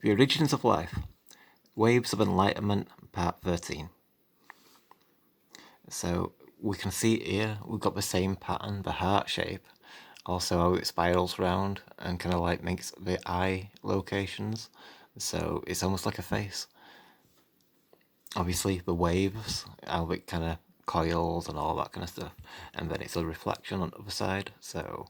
The Origins of Life, Waves of Enlightenment, Part 13. So we can see here, we've got the same pattern, the heart shape, also how it spirals around and kind of like makes the eye locations. So it's almost like a face. Obviously the waves, how it kind of coils and all that kind of stuff. And then it's a reflection on the other side, so...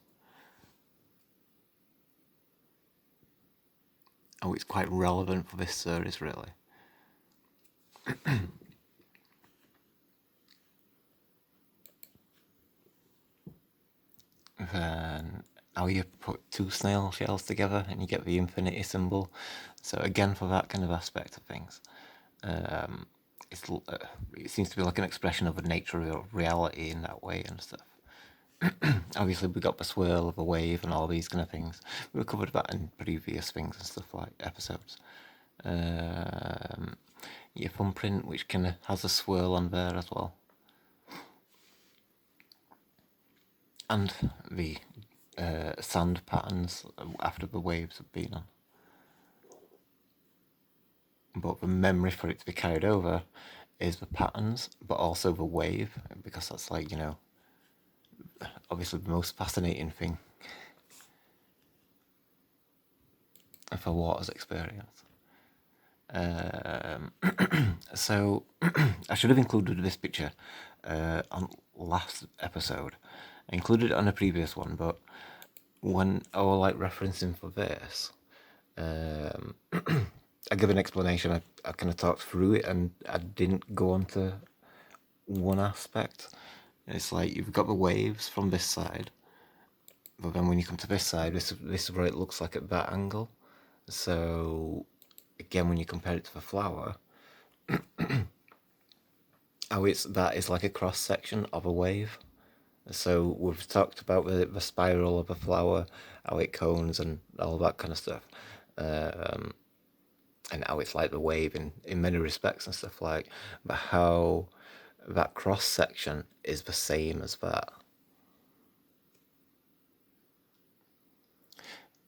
Oh, it's quite relevant for this series, really. Then how you put two snail shells together and you get the infinity symbol. So again, for that kind of aspect of things, it seems to be like an expression of the nature of reality in that way and stuff. Obviously, we got the swirl of a wave and all these kind of things. We covered that in previous things and stuff like episodes. Your thumbprint, which kind of has a swirl on there as well. And the sand patterns after the waves have been on. But the memory for it to be carried over is the patterns, but also the wave, because that's like, obviously the most fascinating thing for water's experience. So I should have included this picture on last episode. I included it on a previous one, but when I was like referencing for this, I give an explanation. I kind of talked through it, and I didn't go on to one aspect. It's like you've got the waves from this side, but then when you come to this side, this is where it looks like at that angle. So again, when you compare it to the flower, that is like a cross section of a wave. So we've talked about the spiral of a flower, how it cones and all that kind of stuff, and how it's like the wave in many respects and stuff like. But how that cross section is the same as that.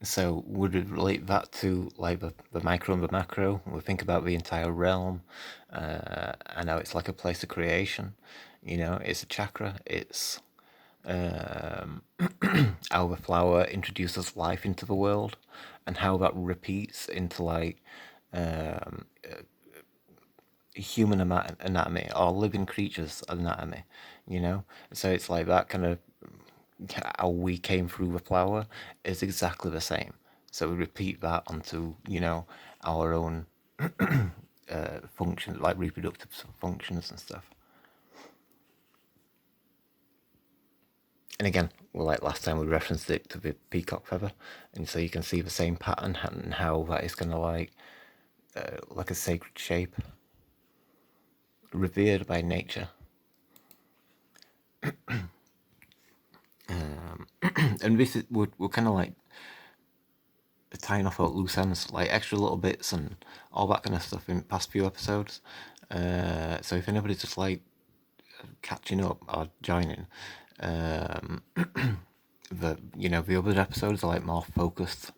So would we relate that to like the micro and the macro? We think about the entire realm, and how it's like a place of creation. It's a chakra. It's how the flower introduces life into the world, and how that repeats into like human anatomy or living creatures anatomy. So it's like that kind of how we came through the flower is exactly the same. So we repeat that onto our own functions, like reproductive functions and stuff. And again, well, like last time we referenced it to the peacock feather, and so you can see the same pattern and how that is kind of like a sacred shape, revered by nature. And this is we're kind of like tying off out loose ends, like extra little bits and all that kind of stuff in past few episodes. So if anybody's just like catching up or joining, the other episodes are like more focused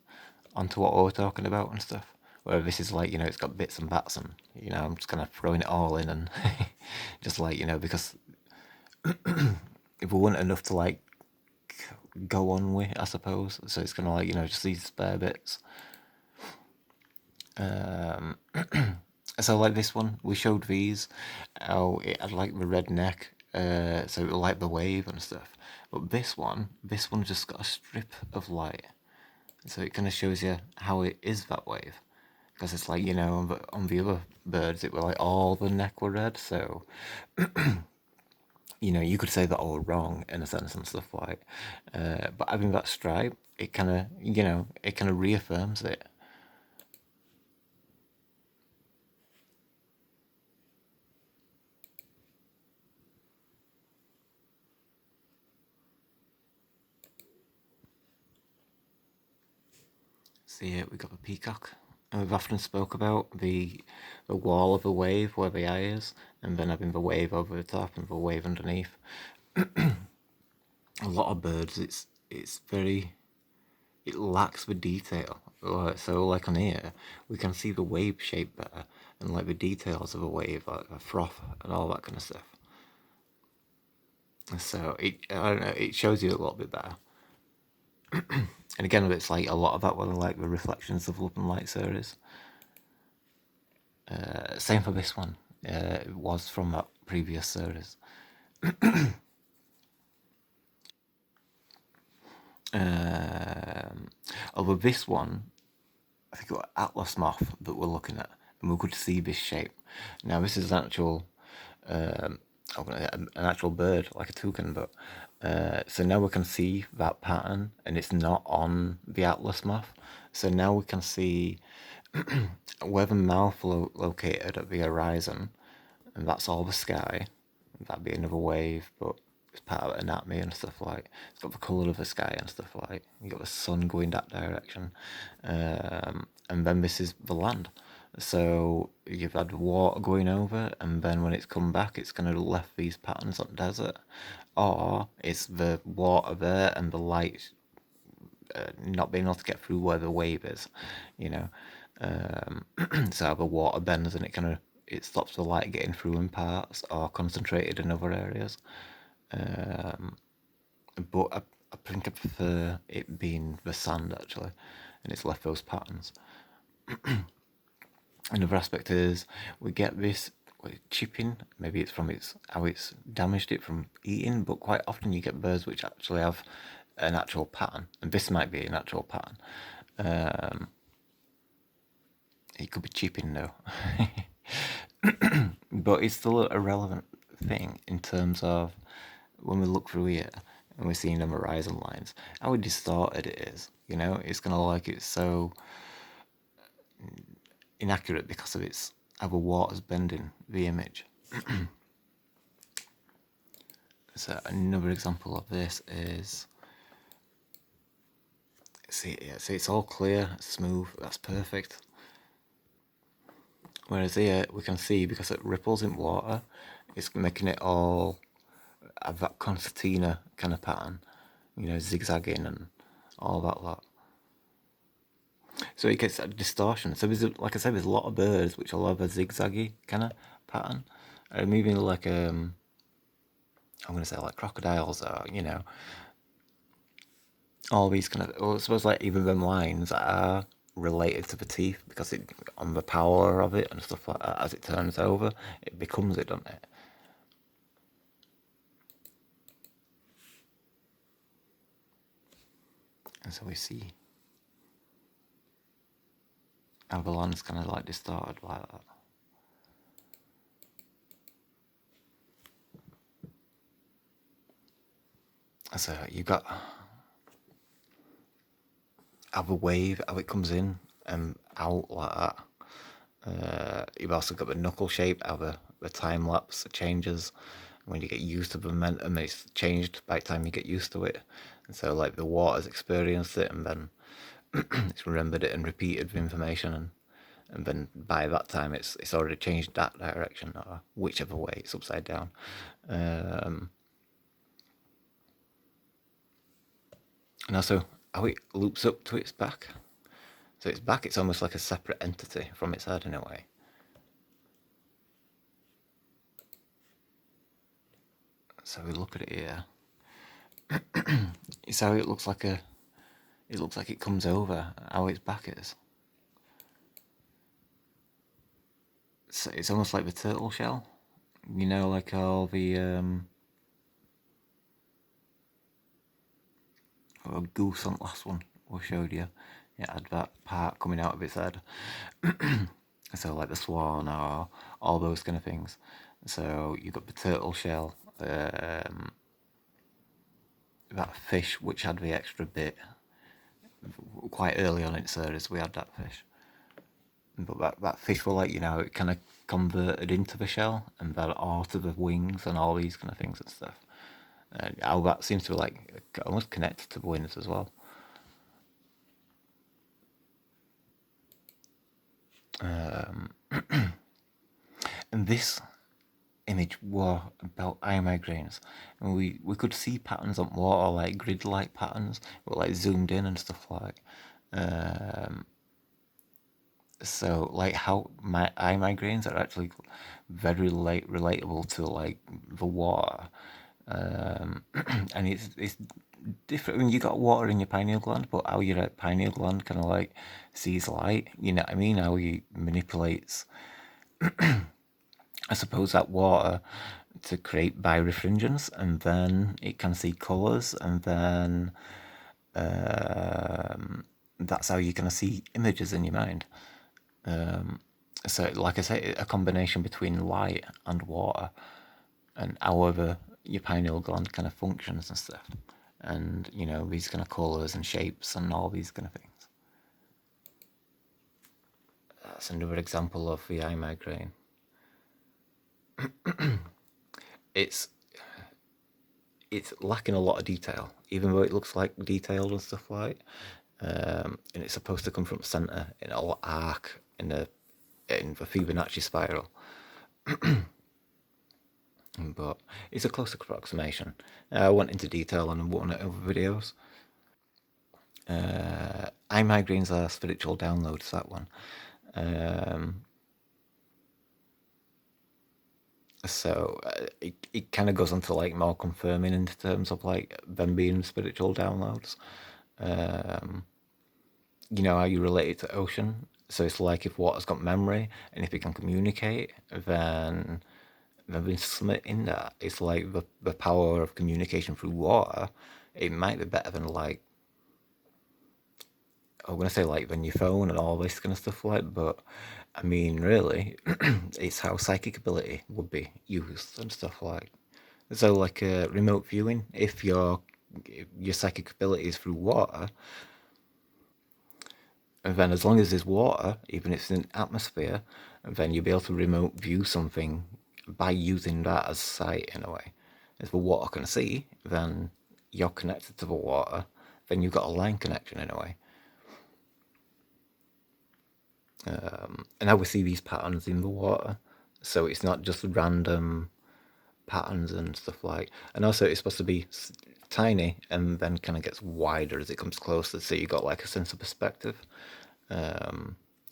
onto what we're talking about and stuff. Where this is like, it's got bits and bats and, I'm just kind of throwing it all in and just like, because if we weren't enough to like go on with, I suppose. So it's kind of like, just these spare bits. So like this one, we showed these, how it had like the red neck, so it was like the wave and stuff. But this one just got a strip of light. So it kind of shows you how it is that wave. Because it's like, on the other birds, it were like all the neck were red. So, you could say that all wrong in a sense and stuff like. But having that stripe, it kind of, it kind of reaffirms it. So yeah, we got the peacock. And we've often spoke about the wall of a wave where the eye is, and then having the wave over the top and the wave underneath. A lot of birds, it lacks the detail So like on here, we can see the wave shape better and like the details of a wave, like the froth and all that kind of stuff. So I don't know, it shows you a little bit better. And again, it's like a lot of that were like the reflections of Love and Light series. Same for this one. It was from that previous series. Um, Although this one, I think it was Atlas moth that we're looking at, and we could see this shape. Now this is an actual, um, an actual bird, like a toucan, but so now we can see that pattern, and it's not on the Atlas moth. So now we can see where the mouth located at the horizon, and that's all the sky. That'd be another wave, but it's part of anatomy and stuff like. It's got the colour of the sky and stuff like. You got the sun going that direction, and then this is the land. So you've had water going over, and then when it's come back, it's kind of left these patterns on desert, or it's the water there and the light not being able to get through where the wave is, you know. So the water bends and it stops the light getting through in parts or concentrated in other areas. But I think I prefer it being the sand actually, and it's left those patterns. Another aspect is we get this chipping. Maybe it's from how it's damaged it from eating, but quite often you get birds which actually have an actual pattern, and this might be an actual pattern. It could be chipping though, but it's still a relevant thing in terms of when we look through here and we're seeing them horizon lines, how distorted it is. You know, it's kind of like it's so inaccurate because of its how the water's bending the image. So another example of this is see, it's all clear, smooth, that's perfect. Whereas here we can see because it ripples in water, it's making it all have that concertina kind of pattern, you know, zigzagging and all that lot. So it gets that distortion. So there's, like I said, there's a lot of birds which will have a zigzaggy kind of pattern. Maybe like I'm gonna say like crocodiles or you know all these kind of. Well, I suppose like even them lines are related to the teeth because it on the power of it and stuff like that. As it turns over, it becomes it, doesn't it? And so we see how the land's kind of like distorted like that. So you've got how the wave, how it comes in and out like that. You've also got the knuckle shape, how the time lapse changes. When you get used to the momentum, it's changed by the time you get used to it. And so, like, the water's experienced it and then it's remembered it and repeated the information. And then by that time, it's already changed that direction or whichever way it's upside down. And also, how it loops up to its back. So its back, it's almost like a separate entity from its head in a way. So we look at it here. So it looks like it comes over how its back is. So it's almost like the turtle shell, you know, like all the goose on the last one we showed you. It had that part coming out of its head. So like the swan or all those kind of things. So you've got the turtle shell, that fish which had the extra bit. Quite early on in series we had that fish. But that fish will, like, you know, it kind of converted into the shell and then out of the wings and all these kind of things and stuff. And how that seems to like almost connect to the wings as well. And this image was about eye migraines, and we could see patterns on water, like grid-like patterns, but like zoomed in and stuff like. So like how my eye migraines are actually very relatable to like the water, and it's different when you got water in your pineal gland, but how your pineal gland kind of like sees light. You know what I mean? How he manipulates, I suppose, that water to create birefringence, and then it can see colours, and then that's how you kind of see images in your mind. So, like I say, a combination between light and water, and however your pineal gland kind of functions and stuff, and you know these kind of colours and shapes and all these kind of things. That's another example of the eye migraine. It's it's lacking a lot of detail, even though it looks like detailed and stuff like. And it's supposed to come from the centre in a arc in the Fibonacci spiral, but it's a close approximation. I went into detail on one of the other videos. Eye migraines are spiritual downloads. That one. So it kind of goes on to like more confirming in terms of like them being spiritual downloads. You know how you relate it to ocean. So it's like if water's got memory and if it can communicate, then there's something in that. It's like the power of communication through water. It might be better than like, I'm gonna say like than your phone and all this kind of stuff like, but I mean really, it's how psychic ability would be used and stuff like. So like remote viewing, if your psychic ability is through water, and then as long as there's water, even if it's in atmosphere, then you'll be able to remote view something by using that as sight in a way. If the water can see, then you're connected to the water, then you've got a line connection in a way. And I would see these patterns in the water, so it's not just random patterns and stuff like. And also, it's supposed to be tiny and then kind of gets wider as it comes closer, so you got like a sense of perspective.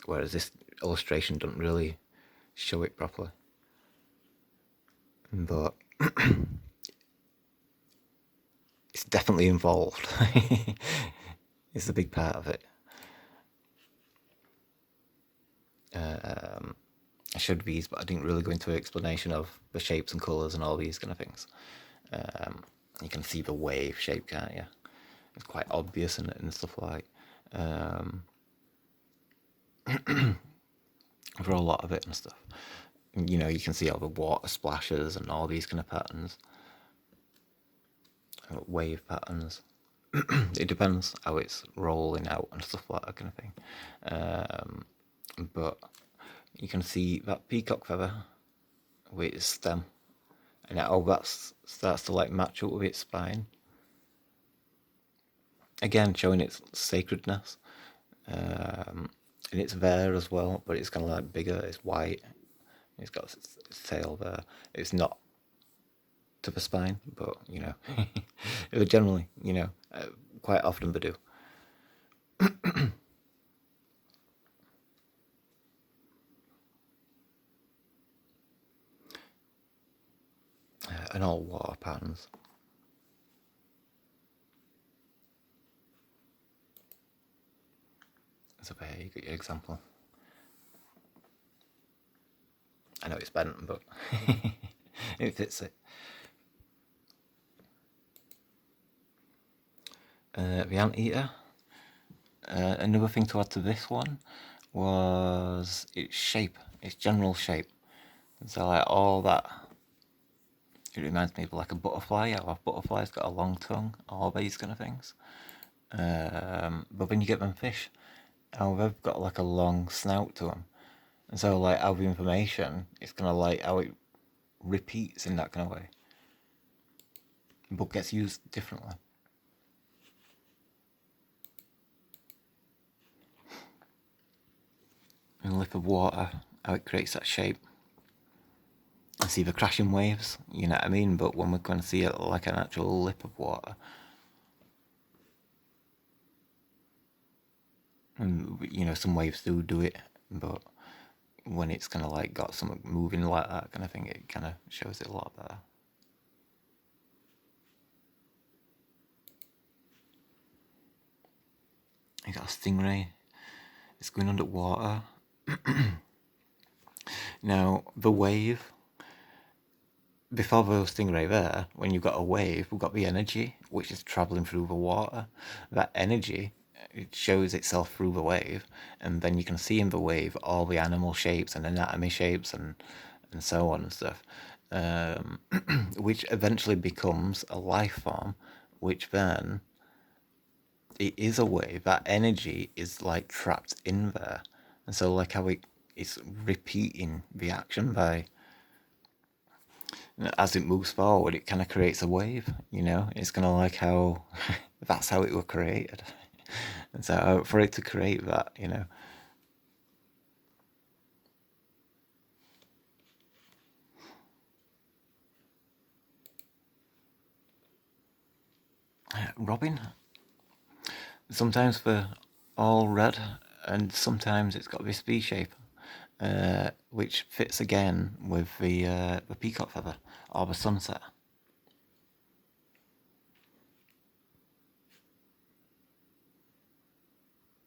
Whereas this illustration doesn't really show it properly. But it's definitely involved. It's a big part of it. I showed these, but I didn't really go into an explanation of the shapes and colours and all these kind of things. You can see the wave shape, can't you? It's quite obvious and stuff like. For a lot of it and stuff. You know, you can see all the water splashes and all these kind of patterns, wave patterns. It depends how it's rolling out and stuff like that kind of thing. But you can see that peacock feather with its stem, and how that starts to like match up with its spine. Again, showing its sacredness. And it's there as well, but it's kind of like bigger. It's white. It's got its tail there. It's not to the spine, but you know, generally, you know, quite often they do. And all water patterns. So there you got your example. I know it's bent, but it fits it. The anteater. Another thing to add to this one was its shape, its general shape. So like all that, it reminds me of like a butterfly. How a butterfly's got a long tongue, all these kind of things. But when you get them fish, how they've got like a long snout to them. And so like how the information, it's kind of like how it repeats in that kind of way, but gets used differently. And lip of water, how it creates that shape. I see the crashing waves, you know what I mean? But when we're going to see it like an actual lip of water, and you know, some waves do it but when it's kind of like got something moving like that kind of thing, it kind of shows it a lot better. You got a stingray. It's going underwater. Now, the wave, before the stingray there, when you've got a wave, we've got the energy, which is travelling through the water. That energy, it shows itself through the wave, and then you can see in the wave all the animal shapes and anatomy shapes and so on and stuff, which eventually becomes a life form, which then it is a wave. That energy is like trapped in there, and so like how it's repeating the action by as it moves forward, it kind of creates a wave. It's kind of like how that's how it was created, and so for it to create that, Robin. Sometimes they're all red, and sometimes it's got this V shape, which fits again with the peacock feather or the sunset.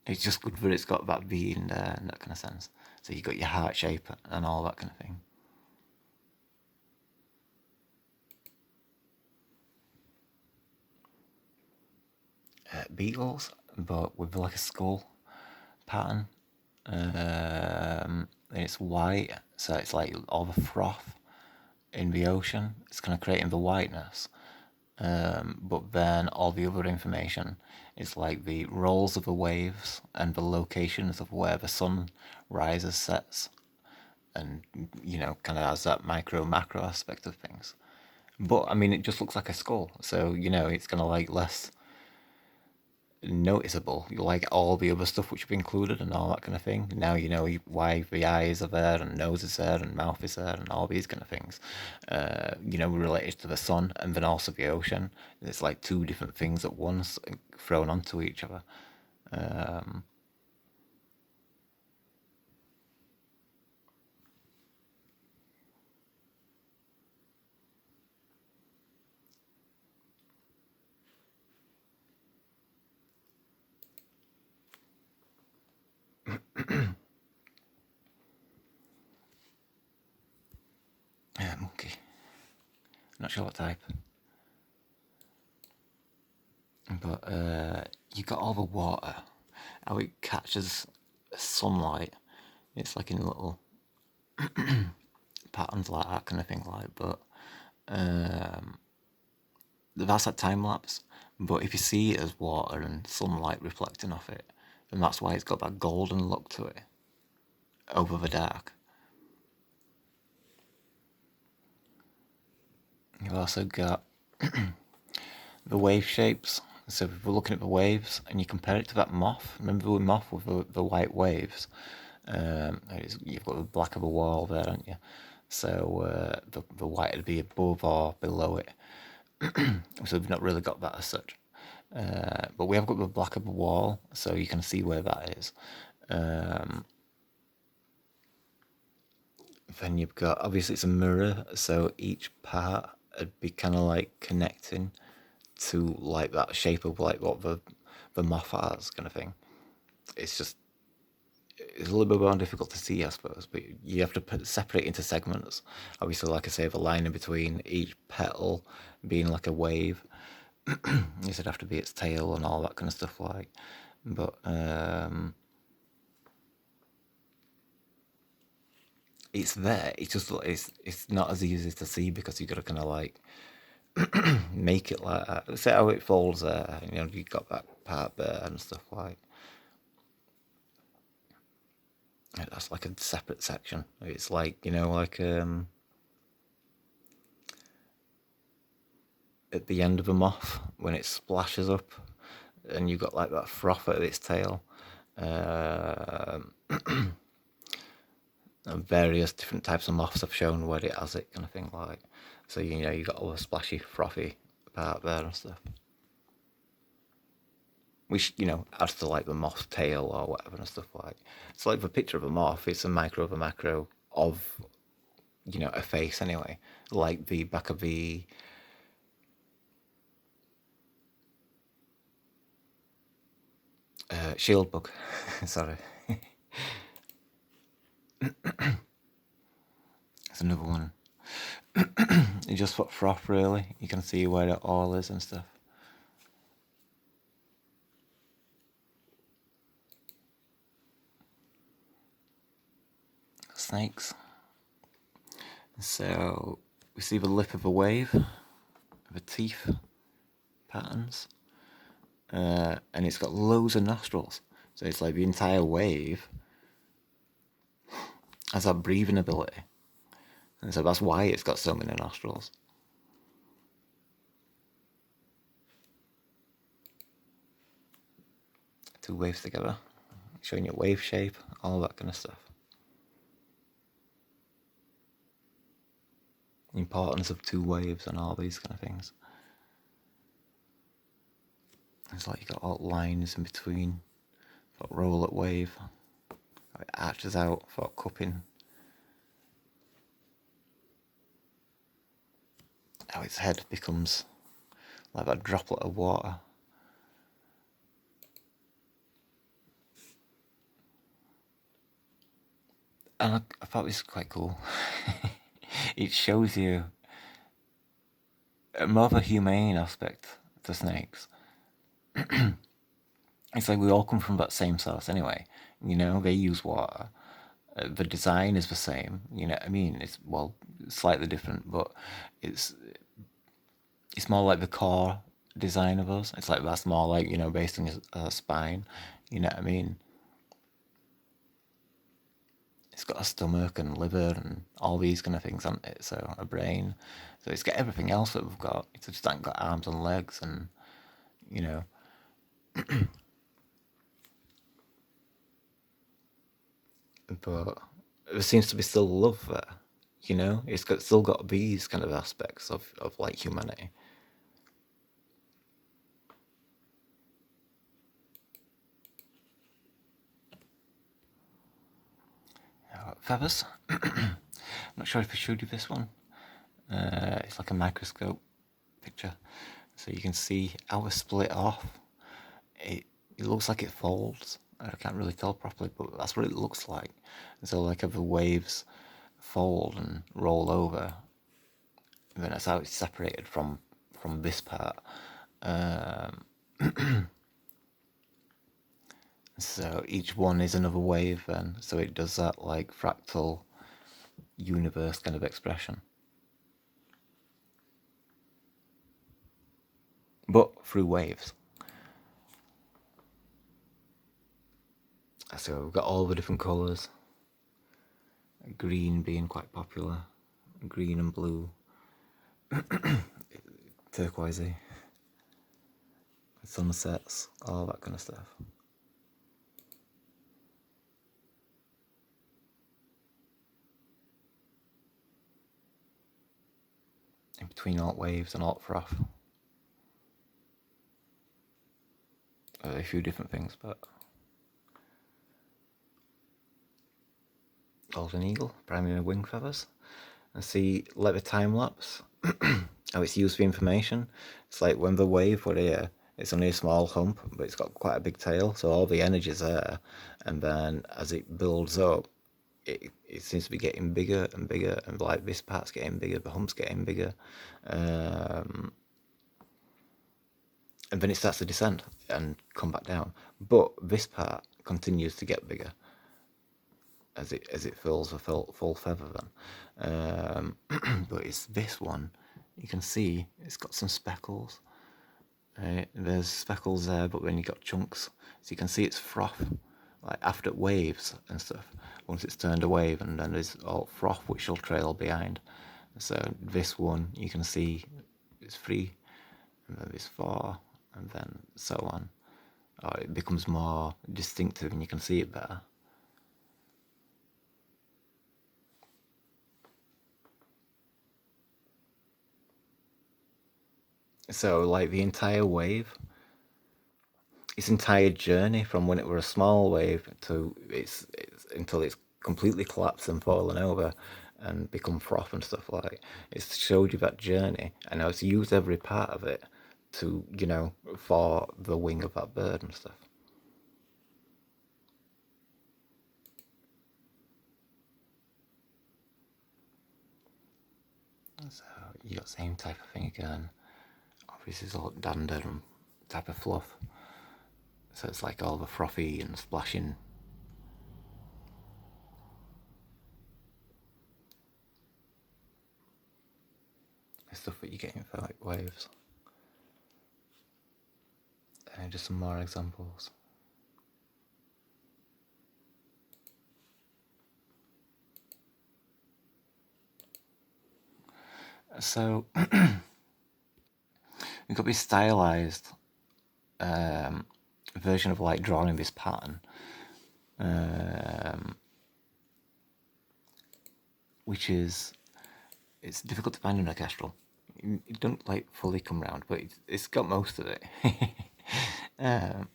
It's just good that it's got that V in there and that kind of sense. So you got your heart shape and all that kind of thing. Beetles, but with like a skull pattern. And it's white, so it's like all the froth in the ocean. It's kind of creating the whiteness. But then all the other information is like the rolls of the waves and the locations of where the sun rises, sets, and kind of has that micro macro aspect of things. But I mean, it just looks like a skull, so it's kind of like less noticeable. You like all the other stuff which have been included and all that kind of thing. Now you know why the eyes are there and nose is there and mouth is there and all these kind of things. Related to the sun and then also the ocean. It's like two different things at once thrown onto each other. Monkey. Not sure what type. But you got all the water, how it catches sunlight. It's like in little patterns like that kind of thing. But that's like time lapse. But if you see it as water and sunlight reflecting off it, then that's why it's got that golden look to it over the dark. You've also got the wave shapes. So if we're looking at the waves and you compare it to that moth, remember the moth with the white waves? You've got the black of a wall there, haven't you? So the white would be above or below it. So we've not really got that as such. But we have got the black of a wall, so you can see where that is. Then you've got, obviously it's a mirror, so each part would be kind of like connecting to like that shape of like what the moth has kind of thing. It's just it's a little bit more difficult to see, I suppose, but you have to separate into segments. Obviously, like I say, the line in between each petal being like a wave. You said have to be its tail and all that kind of stuff, like. But it's there. It's just it's not as easy to see because you got to kind of like make it like that. See how it folds there. You got that part there and stuff like. That's like a separate section. It's like like at the end of a moth when it splashes up, and you got like that froth at its tail. And various different types of moths have shown where it has it, kind of thing, like. So you got all the splashy, frothy part there and stuff. which, you know, adds to like the moth tail or whatever and stuff like. It's like the picture of a moth, it's a micro of a macro of, you know, a face anyway, like the back of the shield book. Sorry. It's another one. You just put froth really. You can see where it all is and stuff. Snakes. So we see the lip of a wave, the teeth patterns, and it's got loads of nostrils. So it's like the entire wave has that breathing ability, and so that's why it's got so many nostrils. Two waves together, showing you wave shape, all that kind of stuff. The importance of two waves and all these kind of things. It's like you got all lines in between. Got roll at wave. It arches out for cupping. How its head becomes like that droplet of water. And I thought this was quite cool. It shows you more of a humane aspect to snakes. It's like we all come from that same source anyway. You know, they use water. The design is the same. You know what I mean? It's, well, slightly different, but it's more like the core design of us. It's like that's more like, you know, based on your spine. You know what I mean? It's got a stomach and liver and all these kind of things on it. So a brain. So it's got everything else that we've got. It's just not got arms and legs and, you know. But there seems to be still love there. You know, it's got still got these kind of aspects of like humanity. Feathers. I'm not sure if I showed you this one. It's like a microscope picture, so you can see how they're split off. It looks like it folds. I can't really tell properly, but that's what it looks like. So like if the waves fold and roll over, then that's how it's separated from this part. So each one is another wave then, so it does that like fractal universe kind of expression. But through waves. So we've got all the different colours. Green being quite popular. Green and blue. Turquoisey. Sunsets, all that kind of stuff. In between alt waves and alt froth. A few different things, but golden eagle, primary wing feathers. And see, like the time lapse, how it's used for information. It's like when the wave were here, it's only a small hump, but it's got quite a big tail, so all the energy's there. And then as it builds up, it seems to be getting bigger and bigger, and like this part's getting bigger, the hump's getting bigger. And then it starts to descend and come back down. But this part continues to get bigger as it fills a full feather then. But it's this one, you can see it's got some speckles. There's speckles there, but then you got chunks. So you can see it's froth, like after waves and stuff. Once it's turned a wave, and then there's all froth which will trail behind. So this one, you can see it's 3, and then there's 4, and then so on. It becomes more distinctive and you can see it better. So like the entire wave its entire journey from when it were a small wave to it's until it's completely collapsed and fallen over and become froth and stuff like. It's showed you that journey, and now it's used every part of it to, for the wing of that bird and stuff. So you got the same type of thing again. Obviously it's all dander and type of fluff. So it's like all the frothy and splashing. Stuff that you get in for like waves. And just some more examples. So it could be stylized version of like drawing this pattern, which is, it's difficult to find in a kestrel. It don't like fully come round, but it's got most of it. So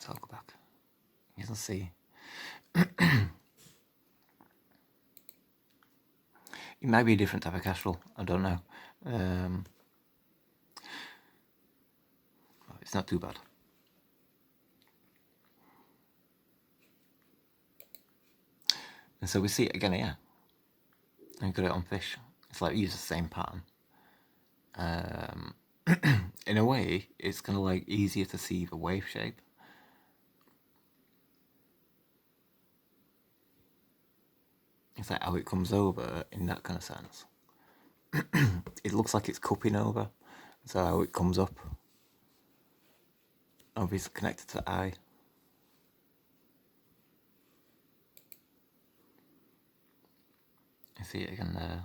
I'll go back. You can see. It might be a different type of kestrel. I don't know. It's not too bad. And so we see it again here. And we got it on fish. It's like use the same pattern. In a way, it's kind of like easier to see the wave shape. It's like how it comes over in that kind of sense. It looks like it's cupping over. So how it comes up. Obviously connected to the eye. You see it again there.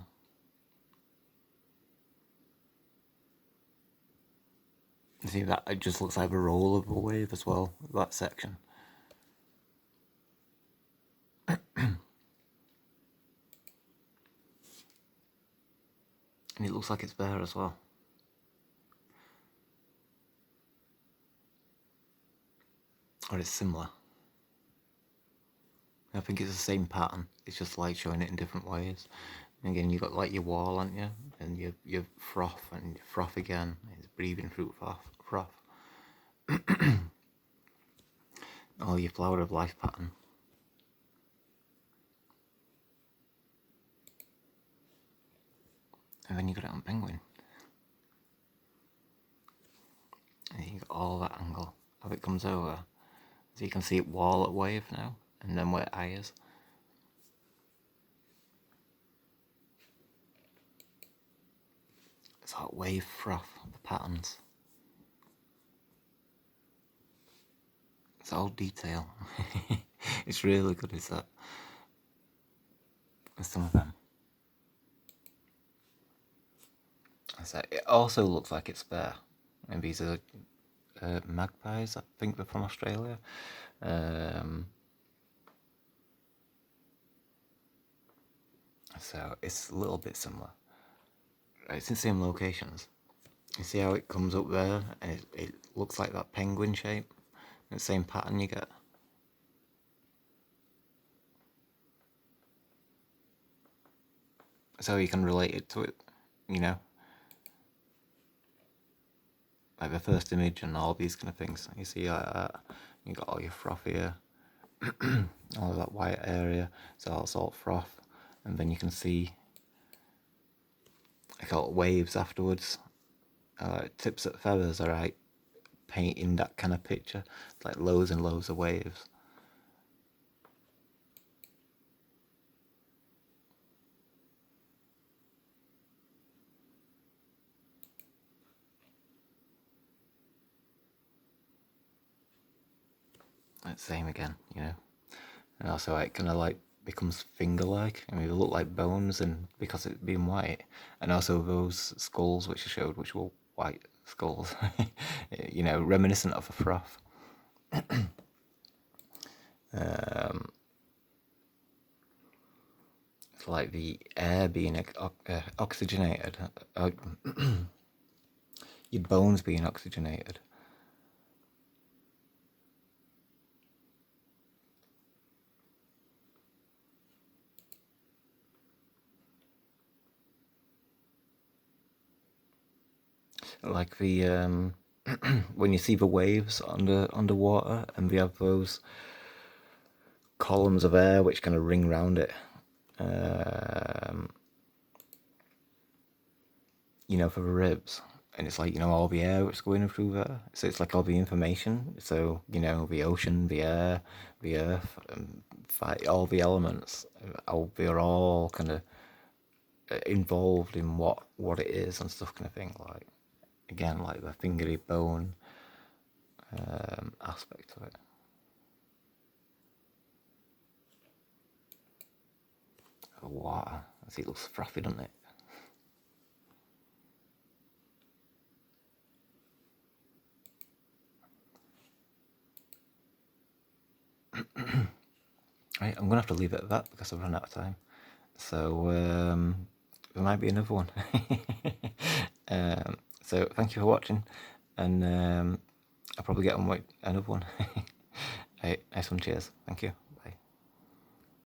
You see that it just looks like a roll of a wave as well, that section. And it looks like it's there as well. Or it's similar. I think it's the same pattern. It's just like showing it in different ways. And again, you've got like your wall, haven't you? And your froth, and your froth again. It's breathing through froth. Or your flower of life pattern. And then you got it on penguin. And you got all that angle. How it comes over. So you can see it wall at wave now. And then where eye is. It's like wave froth, the patterns. It's all detail. It's really good, is that? With some of them. So it also looks like it's there. Maybe these are magpies, I think they're from Australia. So it's a little bit similar. It's in the same locations. You see how it comes up there and it looks like that penguin shape? The same pattern you get. So you can relate it to it, like the first image and all these kind of things. You see like that, you got all your froth here, all of that white area, so it's all froth, and then you can see I call it waves afterwards. Tips at feathers are like painting that kind of picture. It's like loads and loads of waves. Like same again, and also it kind of like becomes finger-like. I mean, they look like bones, and because it's being white, and also those skulls which I showed, which were white skulls, reminiscent of a froth. It's like the air being oxygenated. your bones being oxygenated. Like the when you see the waves underwater, and they have those columns of air which kind of ring round it. You know, for the ribs. And it's like, you know, all the air that's going through there. So it's like all the information. So, you know, the ocean, the air, the earth, all the elements, they're all kind of involved in what it is and stuff, kind of thing. Like, again, like the fingery bone aspect of it. The water. It looks frothy, doesn't it? Right, I'm gonna have to leave it at that because I've run out of time. So there might be another one. So thank you for watching, and I'll probably get on with another one. Right, nice one. Cheers. Thank you.